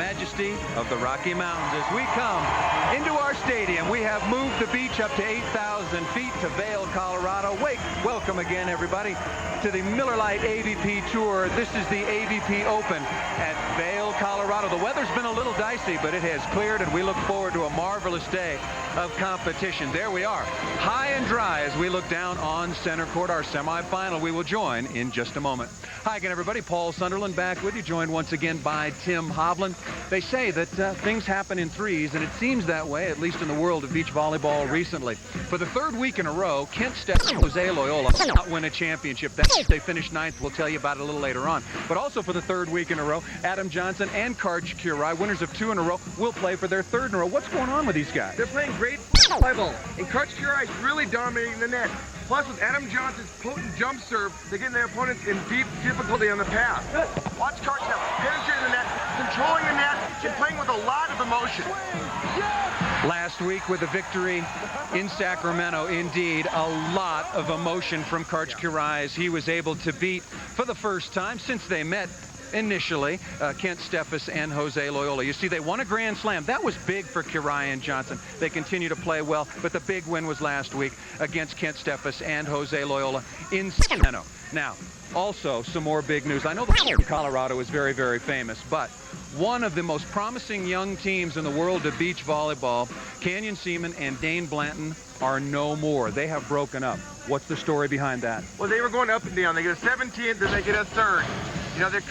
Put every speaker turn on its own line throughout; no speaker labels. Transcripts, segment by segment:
majesty of the Rocky Mountains as we come into our stadium. We have moved the beach up to 8,000 feet to Vail, Colorado. Welcome again, everybody, to the Miller Lite AVP Tour. This is the AVP Open at Vail, Colorado. The weather's been a little dicey, but it has cleared, and we look forward to a marvelous day of competition. There we are, high and dry as we look down on center court, our semifinal. We will join in just a moment. Hi again, everybody. Paul Sunderland back with you, joined once again by Tim Hovland. They say that things happen in threes, and it seems that way, at least in the world of beach volleyball recently. For the third week in a row, Kent Stepp and Jose Loyola not win a championship. They finished ninth. We'll tell you about it a little later on. But also for the third week in a row, Adam Johnson and Karch Kurai, winners of 2 in a row, will play for their third in a row. What's going on with these guys?
They're playing great volleyball, and Karch Kurai is really dominating the net. Plus, with Adam Johnson's potent jump serve, they're getting their opponents in deep difficulty on the pass. Watch Karch now, penetrating the net, controlling the net, and playing with a lot of emotion.
Last week with a victory in Sacramento, indeed, a lot of emotion from Karch Kurai as he was able to beat, for the first time since they met initially, Kent Stepp and Jose Loyola. You see, they won a Grand Slam. That was big for Kurai and Johnson. They continue to play well, but the big win was last week against Kent Stepp and Jose Loyola in Sacramento. Now, also some more big news. I know that Colorado is very, very famous, but one of the most promising young teams in the world of beach volleyball, Canyon Seaman and Dane Blanton, are no more. They have broken up. What's the story behind that?
Well, they were going up and down. They get a 17th, then they get a 3rd. You know, they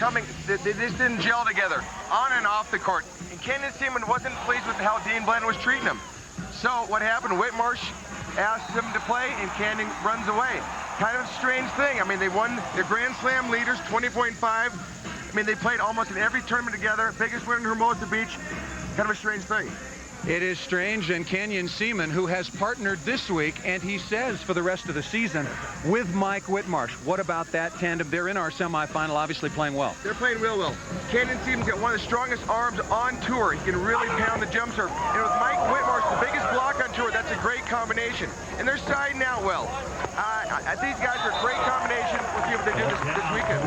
just didn't gel together, on and off the court. And Canyon Seaman wasn't pleased with how Dane Blanton was treating him. So what happened, Whitmarsh asked him to play, and Canyon runs away. Kind of a strange thing. I mean, they won their Grand Slam leaders, 20.5. I mean, they played almost in every tournament together. Biggest winner in Hermosa Beach. Kind of a strange thing.
It is strange, and Canyon Seaman, who has partnered this week, and he says for the rest of the season, with Mike Whitmarsh. What about that tandem? They're in our semifinal, obviously playing well.
They're playing real well. Canyon Seaman's got one of the strongest arms on tour. He can really pound the jump serve. And with Mike Whitmarsh, the biggest block on tour, that's a great combination. And they're siding out well. I think these guys are a great combination. We'll see what they do this weekend.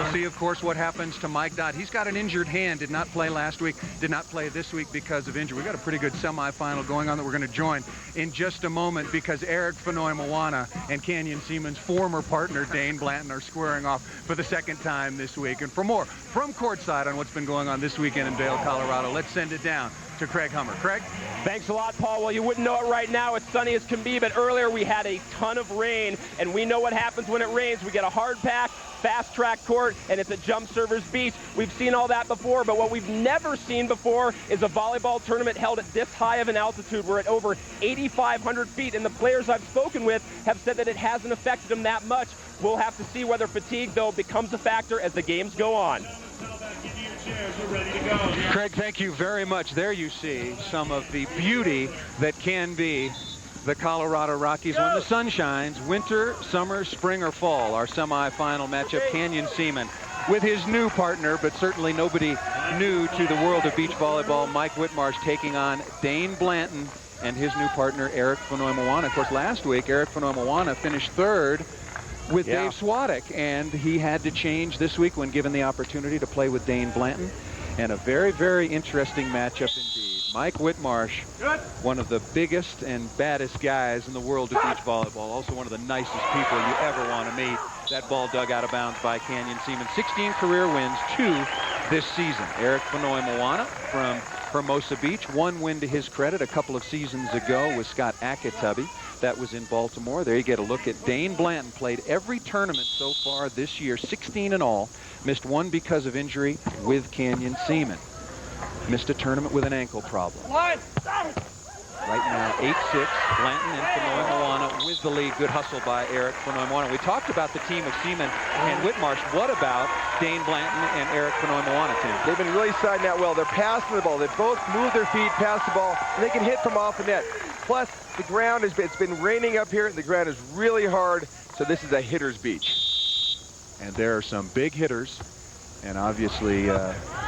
We'll see, of course, what happens to Mike Dodd. He's got an injured hand, did not play last week, did not play this week because of injury. We've got a pretty good semifinal going on that we're going to join in just a moment, because Eric Fenoy-Moana and Canyon Seaman's former partner, Dane Blanton, are squaring off for the second time this week. And for more from courtside on what's been going on this weekend in Vail, Colorado, let's send it down to Craig Hummer. Craig?
Thanks a lot, Paul. Well, you wouldn't know it right now. It's sunny as can be, but earlier we had a ton of rain, and we know what happens when it rains. We get a hard pack, fast track court, and it's a jump server's beach. We've seen all that before, but what we've never seen before is a volleyball tournament held at this high of an altitude. We're at over 8,500 feet, and the players I've spoken with have said that it hasn't affected them that much. We'll have to see whether fatigue, though, becomes a factor as the games go on.
Craig, thank you very much. There you see some of the beauty that can be the Colorado Rockies when the sun shines. Winter, summer, spring, or fall. Our semifinal matchup, Canyon Seaman with his new partner, but certainly nobody new to the world of beach volleyball, Mike Whitmarsh, taking on Dane Blanton and his new partner, Eric Fenoy-Moana. Of course, last week, Eric Fenoy-Moana finished 3rd with Dave Swadek, and he had to change this week when given the opportunity to play with Dane Blanton. And a very, very interesting matchup indeed. Mike Whitmarsh, one of the biggest and baddest guys in the world of beach volleyball, also one of the nicest people you ever want to meet. That ball dug out of bounds by Canyon Seaman. 16 career wins, 2 this season. Eric Fenoy-Moana from Hermosa Beach, 1 win to his credit a couple of seasons ago with Scott Akatubby. That was in Baltimore. There you get a look at Dane Blanton. Played every tournament so far this year, 16 in all. Missed 1 because of injury with Canyon Seaman. Missed a tournament with an ankle problem. Right now, 8-6, Blanton and Fenoy-Moana with the lead. Good hustle by Eric Fenoy-Moana. We talked about the team of Seaman and Whitmarsh. What about Dane Blanton and Eric Fenoy-Moana, Tim?
They've been really siding out well. They're passing the ball. They both move their feet, pass the ball, and they can hit from off the net. Plus, the ground it's been raining up here. The ground is really hard, so this is a hitter's beach.
And there are some big hitters, and obviously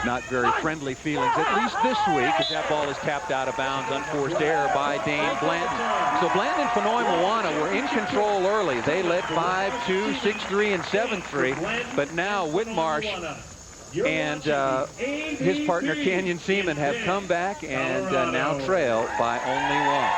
not very friendly feelings, at least this week, as that ball is tapped out of bounds, unforced error by Dane Blanton. So Blanton and Fenoy-Moana were in control early. They led 5-2, 6-3, and 7-3, but now Whitmarsh and his partner Canyon Seaman have come back and now trail by only one.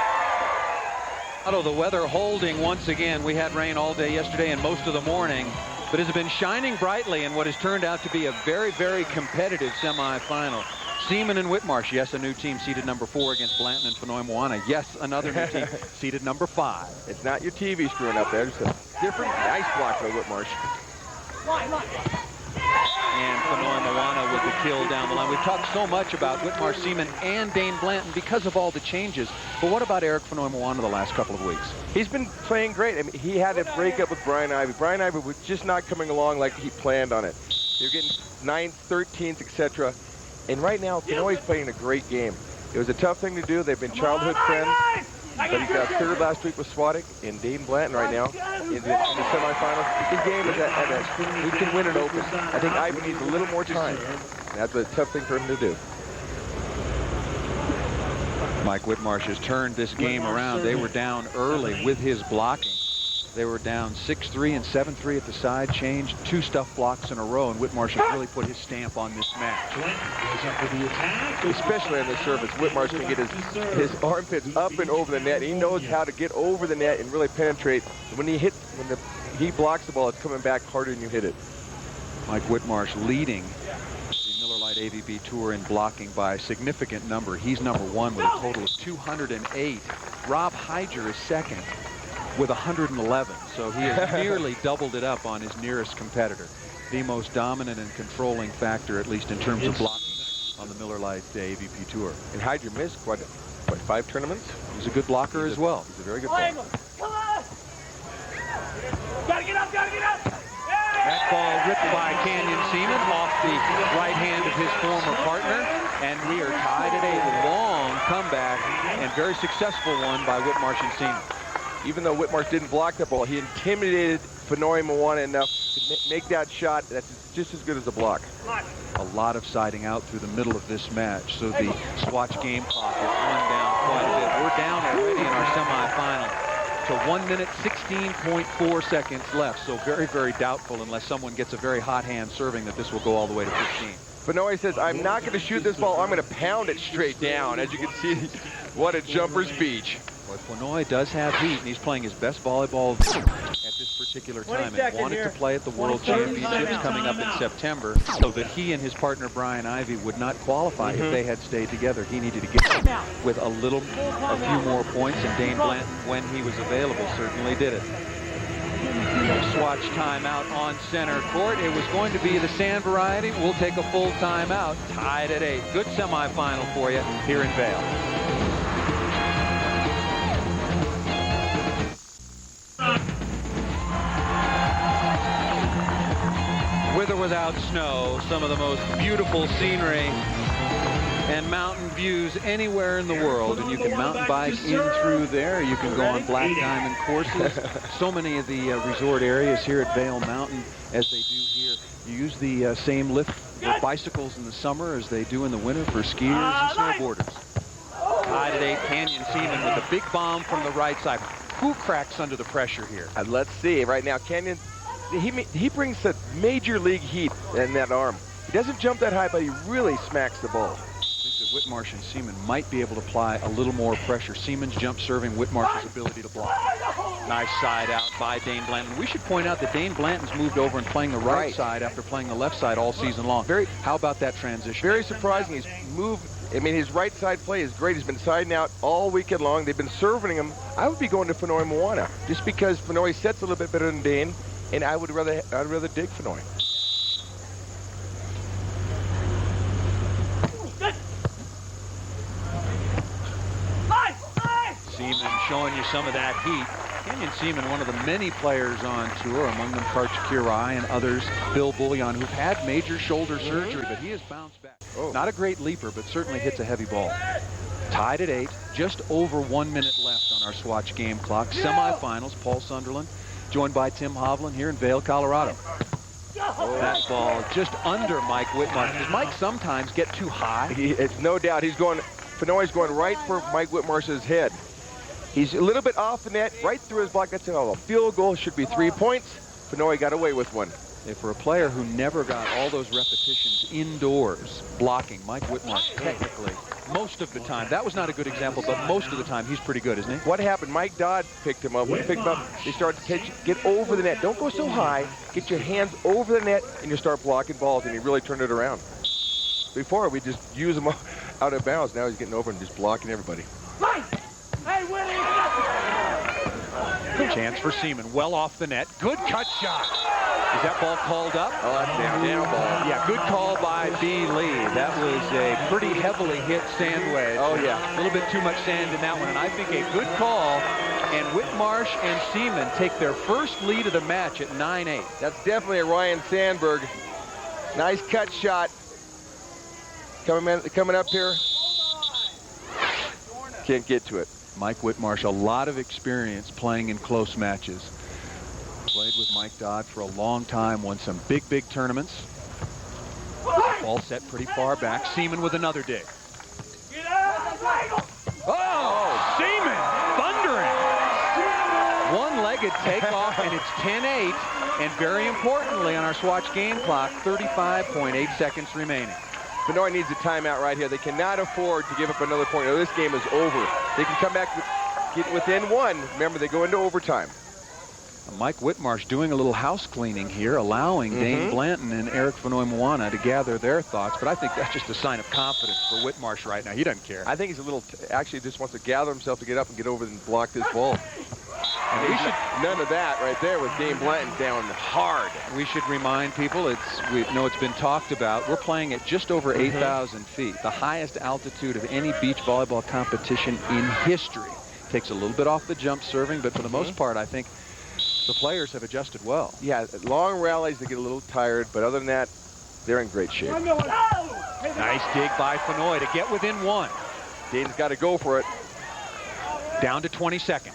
The weather holding once again. We had rain all day yesterday and most of the morning, but it has been shining brightly in what has turned out to be a very, very competitive semifinal. Seaman and Whitmarsh, yes, a new team seated number 4 against Blanton and Fenoy Moana. Yes, another new team seated number 5.
It's not your TV screwing up there. It's a different, nice block by Whitmarsh.
And Fenoy Moana with the kill down the line. We've talked so much about Whitmarsh, Seaman, and Dane Blanton because of all the changes. But what about Eric Fenoy Moana the last couple of weeks?
He's been playing great. I mean, he had a breakup with Brian Ivy. Brian Ivy was just not coming along like he planned on it. They're getting 9th, 13th, etc. And right now, Fenoy's playing a great game. It was a tough thing to do. They've been childhood friends. But he got 3rd last week with Swadek and Dane Blanton right now in the semifinals. His game is he can win it open. I think Ivy needs a little more time. And that's a tough thing for him to do.
Mike Whitmarsh has turned this game around. They were down early with his blocking. They were down 6-3 and 7-3 at the side, changed 2 stuff blocks in a row, and Whitmarsh has really put his stamp on this match.
Especially on the surface, Whitmarsh can get his armpits up and over the net. He knows how to get over the net and really penetrate. When he blocks the ball, it's coming back harder than you hit it.
Mike Whitmarsh leading the Miller Lite AVP Tour in blocking by a significant number. He's number 1 with a total of 208. Rob Hyger is second with 111, so he has nearly doubled it up on his nearest competitor. The most dominant and controlling factor, at least in terms of blocking, on the Miller Lite AVP Tour.
And Hyder missed what, 5 tournaments?
He's a good blocker as well.
He's a very good blocker.
Come on! Gotta get up, gotta get up!
That ball ripped by Canyon Seaman off the right hand of his former partner, and we are tied at 8. Long comeback and very successful one by Whitmarsh and Seaman.
Even though Whitmarsh didn't block the ball, he intimidated Fenoy Moana enough to make that shot that's just as good as a block.
A lot of siding out through the middle of this match, so the Swatch game clock is run down quite a bit. We're down already in our semifinal to 1 minute 16.4 seconds left, so very, very doubtful unless someone gets a very hot hand serving that this will go all the way to 15.
Fenoy says, I'm not going to shoot this ball, I'm going to pound it straight down. As you can see, what a jumper's beach.
But Fenoy does have heat, and he's playing his best volleyball at this particular time and wanted to play at the World Championships coming up in September, so that he and his partner Brian Ivy would not qualify if they had stayed together. He needed to get with a few more points, and Dane Blanton, when he was available, certainly did it. Swatch timeout on center court. It was going to be the sand variety. We'll take a full timeout. Tied at 8. Good semifinal for you here in Vail. With or without snow, some of the most beautiful scenery and mountain views anywhere in the world, and you can mountain bike in through there. You can go on black diamond courses. So many of the resort areas here at Vail Mountain, as they do here, you use the same lift for bicycles in the summer as they do in the winter for skiers and snowboarders. Tied at 8, Canyon Seaman with a big bomb from the right side. Who cracks under the pressure here?
Let's see. Right now, Canyon, he brings the major league heat in that arm. He doesn't jump that high, but he really smacks the ball.
I think that Whitmarsh and Seaman might be able to apply a little more pressure. Seaman's jump serving Whitmarsh's ability to block. Nice side out by Dane Blanton. We should point out that Dane Blanton's moved over and playing the right side after playing the left side all season long. How about that transition?
Very surprising. He's moved. I mean, his right side play is great. He's been siding out all weekend long. They've been serving him. I would be going to Fenoy Moana just because Fenoy sets a little bit better than Dane, and I'd rather dig Fenoy.
Seaman showing you some of that heat. Canyon Seaman, one of the many players on tour, among them Karch Kirai and others, Bill Bullion, who've had major shoulder surgery, but he has bounced back. Not a great leaper, but certainly hits a heavy ball. Tied at 8, just over 1 minute left on our Swatch game clock. Semifinals, Paul Sunderland, joined by Tim Hovland here in Vail, Colorado. That ball just under Mike Whitmarsh. Does Mike sometimes get too high?
It's no doubt. Fenoy's going right for Mike Whitmarsh's head. He's a little bit off the net, right through his block. That's a field goal. Should be 3 points. Fenoy got away with one.
For a player who never got all those repetitions indoors blocking, Mike Whitmarsh technically most of the time. That was not a good example, but most of the time he's pretty good, isn't he?
What happened? Mike Dodd picked him up. When he picked him up, they started to pitch, get over the net. Don't go so high. Get your hands over the net, and you start blocking balls, and he really turned it around. Before, we just use him out of bounds. Now he's getting over and just blocking everybody.
Hey, Willie!
Chance for Seaman, well off the net. Good cut shot. Is that ball called up?
Oh, that's down ball.
Yeah, good call by B. Lee. That was a pretty heavily hit sand wedge.
Oh, yeah.
A little bit too much sand in that one, and I think a good call. And Whitmarsh and Seaman take their first lead of the match at 9-8.
That's definitely a Ryan Sandberg. Nice cut shot. Coming up here. Can't get to it.
Mike Whitmarsh, a lot of experience playing in close matches. Played with Mike Dodd for a long time, won some big tournaments. Ball set pretty far back. Seaman with another dig. Oh, Seaman thundering. One-legged takeoff, and it's 10-8. And very importantly on our Swatch game clock, 35.8 seconds remaining.
Benoit needs a timeout right here. They cannot afford to give up another point. This game is over. They can come back, get within one. Remember, they go into overtime.
Mike Whitmarsh doing a little house cleaning here, allowing Dane Blanton and Eric Fenoy-Moana to gather their thoughts. But I think that's just a sign of confidence for Whitmarsh right now. He doesn't care.
I think he's a little, actually just wants to gather himself to get up and get over and block this ball. And we should, none of that right there with Dane Blanton down hard.
We should remind people, we know it's been talked about, we're playing at just over 8,000 feet, the highest altitude of any beach volleyball competition in history. Takes a little bit off the jump serving, but for the most part, I think the players have adjusted well.
Yeah, long rallies, they get a little tired, but other than that, they're in great shape.
Nice dig by Fenoy to get within one.
Dane's got to go for it.
Down to 20 seconds.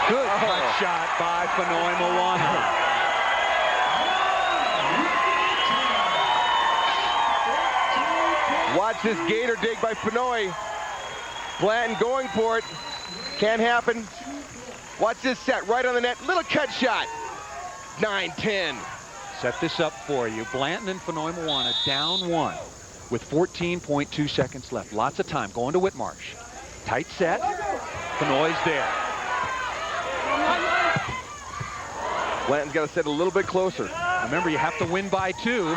Good cut shot by Fenoy-Moana.
Watch this gator dig by Fenoy. Blanton going for it. Can't happen. Watch this set right on the net. Little cut shot. 9-10.
Set this up for you. Blanton and Fenoy-Moana down one with 14.2 seconds left. Lots of time. Going to Whitmarsh. Tight set. Fenoy's there.
Blanton's got to set a little bit closer.
Remember, you have to win by 2.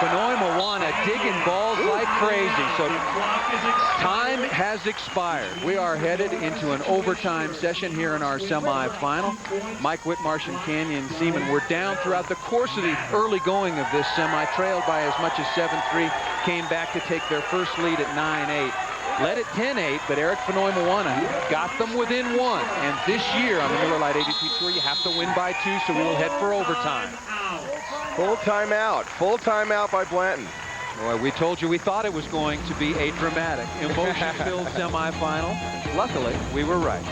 Fenoy-Moana digging balls like crazy. So time has expired. We are headed into an overtime session here in our semifinal. Mike Whitmarsh and Canyon Seaman were down throughout the course of the early going of this semi, trailed by as much as 7-3, came back to take their first lead at 9-8. Led at 10-8, but Eric Fenoy-Moana got them within one. And this year on the Miller Lite AVP Tour, you have to win by 2, so we will head for overtime.
Full timeout. Full timeout by Blanton.
Boy, we told you we thought it was going to be a dramatic, emotion-filled semifinal. Luckily, we were right.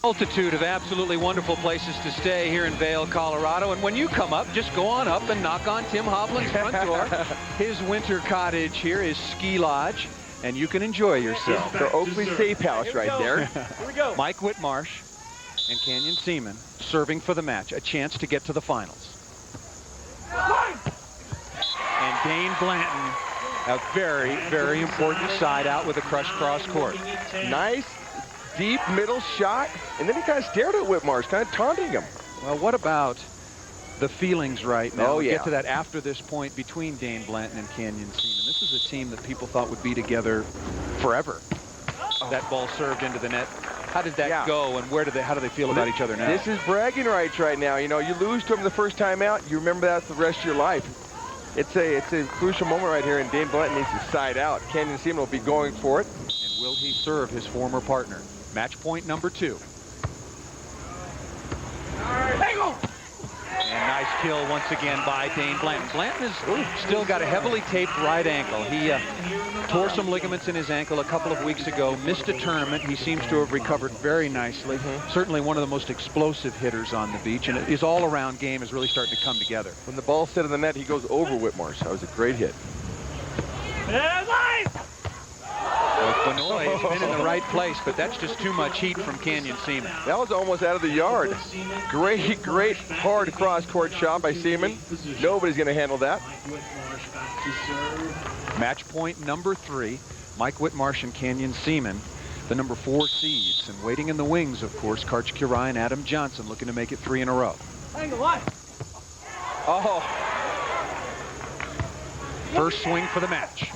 Multitude of absolutely wonderful places to stay here in Vail, Colorado. And when you come up, just go on up and knock on Tim Hovland's front door. His winter cottage here is Ski Lodge, and you can enjoy yourself.
The Oakley Safe House right there.
Here we go.
Mike Whitmarsh and Canyon Seaman serving for the match, a chance to get to the finals. And Dane Blanton, a very, very important side out with a crushed cross court.
Nice, deep middle shot, and then he kind of stared at Whitmarsh, kind of taunting him.
Well, what about the feelings right now?
Oh, yeah.
We'll get to that after this point between Dane Blanton and Canyon Seaman. This is a team that people thought would be together forever. That ball served into the net. How did that go, and how do they feel about each other now?
This is bragging rights right now. You know, you lose to him the first time out, you remember that for the rest of your life. It's a crucial moment right here, and Dane Blanton needs to side out. Canyon Seaman will be going for it.
And will he serve his former partner? Match point number 2. And nice kill once again by Dane Blanton. Blanton has still got a heavily taped right ankle. He tore some ligaments in his ankle a couple of weeks ago, missed a tournament. He seems to have recovered very nicely. Certainly one of the most explosive hitters on the beach, and his all-around game is really starting to come together.
When the ball's set in the net, he goes over Whitmarsh. That was a great hit.
Well, Fenoy has been in the right place, but that's just too much heat from Canyon Seaman.
That was almost out of the yard. Great hard cross-court shot by Seaman. Nobody's going to handle that.
Match point number 3. Mike Whitmarsh and Canyon Seaman, the number 4 seeds. And waiting in the wings, of course, Karch Kirai and Adam Johnson looking to make it 3 in a row.
Oh.
First swing for the match.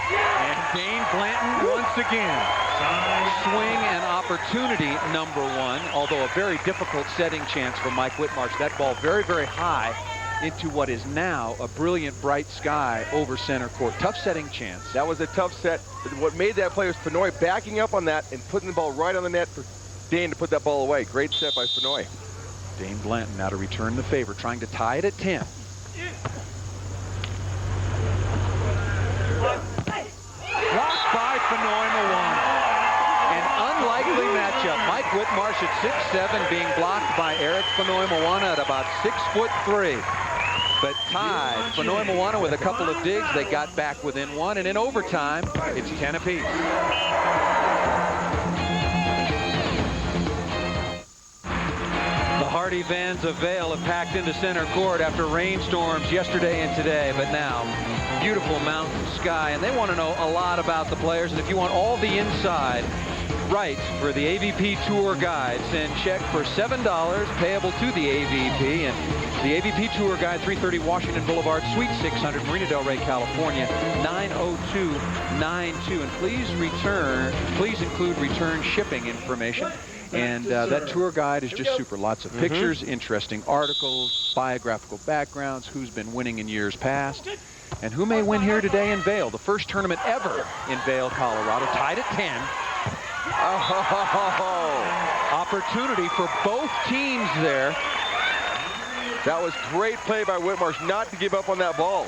And Dane Blanton once again. Swing and opportunity number 1, although a very difficult setting chance for Mike Whitmarsh. That ball very, very high into what is now a brilliant bright sky over center court. Tough setting chance.
That was a tough set. What made that play was Fenoy backing up on that and putting the ball right on the net for Dane to put that ball away. Great set by Fenoy.
Dane Blanton now to return the favor, trying to tie it at 10. Blocked by Fenoy Moana. An unlikely matchup. Mike Whitmarsh at 6'7", being blocked by Eric Fenoy Moana at about 6'3". But tied. Fenoy Moana with a couple of digs. They got back within 1, and in overtime, it's 10 apiece. The Hardy Vans of Vail have packed into center court after rainstorms yesterday and today, but now beautiful mountain sky, and they want to know a lot about the players. And if you want all the inside, write for the AVP Tour Guide. Send check for $7 payable to the AVP. And the AVP Tour Guide, 330 Washington Boulevard, Suite 600, Marina Del Rey, California, 90292. And please include return shipping information. And that tour guide is just super. Lots of pictures, interesting articles, biographical backgrounds, who's been winning in years past, and who may win here today in Vail. The first tournament ever in Vail, Colorado, tied at 10. Oh, opportunity for both teams there.
That was great play by Whitmarsh not to give up on that ball.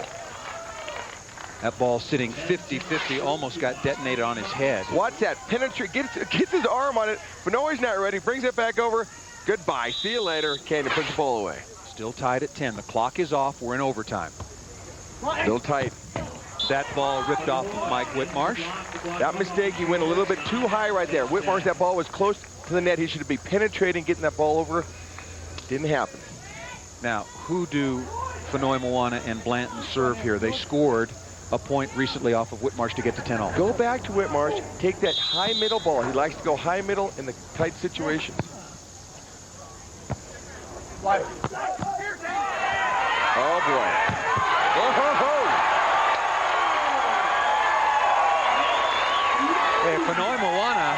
That ball sitting 50-50, almost got detonated on his head.
Watch that. Penetrate, gets his arm on it. Fenoy's not ready. Brings it back over. Goodbye. See you later. Canyon puts the ball away.
Still tied at 10. The clock is off. We're in overtime.
Still tight.
That ball ripped off of Mike Whitmarsh.
That mistake, he went a little bit too high right there. Whitmarsh, that ball was close to the net. He should be penetrating, getting that ball over. Didn't happen.
Now, who do Fenoy Moana and Blanton serve here? They scored a point recently off of Whitmarsh to get to 10-all.
Go back to Whitmarsh, take that high middle ball. He likes to go high middle in the tight situations. Oh boy. Oh, ho, ho.
Hey, Fenoy Moana,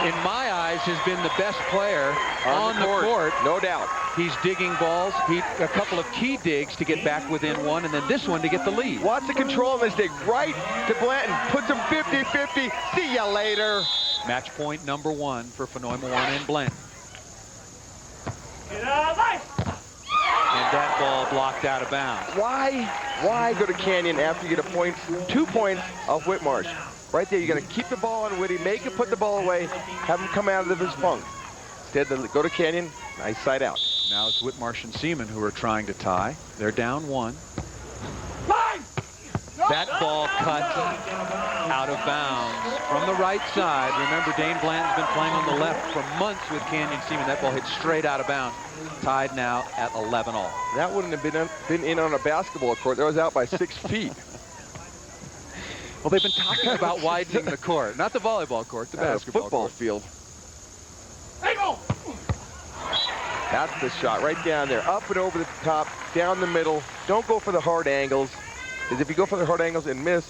in my eyes, has been the best player on the court.
No doubt.
He's digging balls. A couple of key digs to get back within 1, and then this one to get the lead.
Watch the control on this dig. Right to Blanton. Puts him 50-50. See ya later.
Match point number 1 for Fenoy Moana and Blanton. And that ball blocked out of bounds.
Why go to Canyon after you get a point, 2 points off Whitmarsh? Right there, you're going to keep the ball on Whitty, make him put the ball away, have him come out of his funk. Instead, go to Canyon, nice side out.
Now it's Whitmarsh and Seaman who are trying to tie. They're down 1. That ball cut out of bounds from the right side. Remember, Dane Blanton's been playing on the left for months with Canyon Seaman. That ball hit straight out of bounds. Tied now at 11-all.
That wouldn't have been in on a basketball court. That was out by 6 feet.
Well, they've been talking about widening the court. Not the volleyball court, the basketball
football
court.
field. That's the shot right down there. Up and over the top, down the middle. Don't go for the hard angles. Because if you go for the hard angles and miss,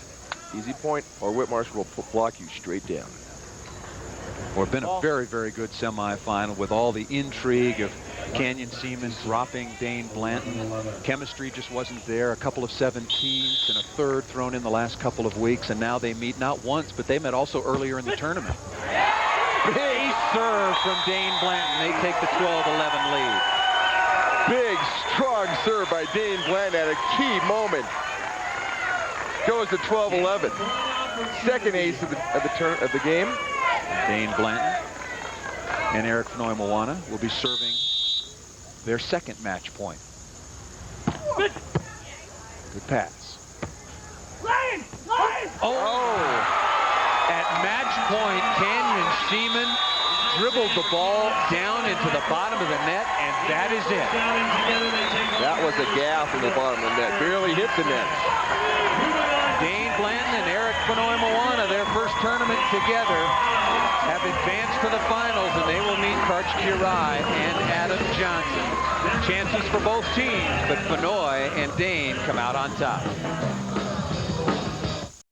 easy point, or Whitmarsh will block you straight down.
Well, it's been a very, very good semifinal with all the intrigue of Canyon Seaman dropping Dane Blanton. Chemistry just wasn't there. A couple of 17s and a third thrown in the last couple of weeks, and now they meet not once, but they met also earlier in the tournament. Big serve from Dane Blanton. They take the 12-11 lead.
Big, strong serve by Dane Blanton at a key moment. Goes to 12-11. Second ace of the game.
Dane Blanton and Eric Fenoy Moana will be serving their second match point. Good pass.
Lane! Lane!
Oh! At match point, Canyon Seaman dribbled the ball down into the bottom of the net, and that is it.
That was a gaff in the bottom of the net. Barely hit the net.
Dane, Blanton, and Eric Benoit-Moana, their first tournament together, have advanced to the finals, and they will meet Karch Kirai and Adam Johnson. Chances for both teams, but Benoit and Dane come out on top.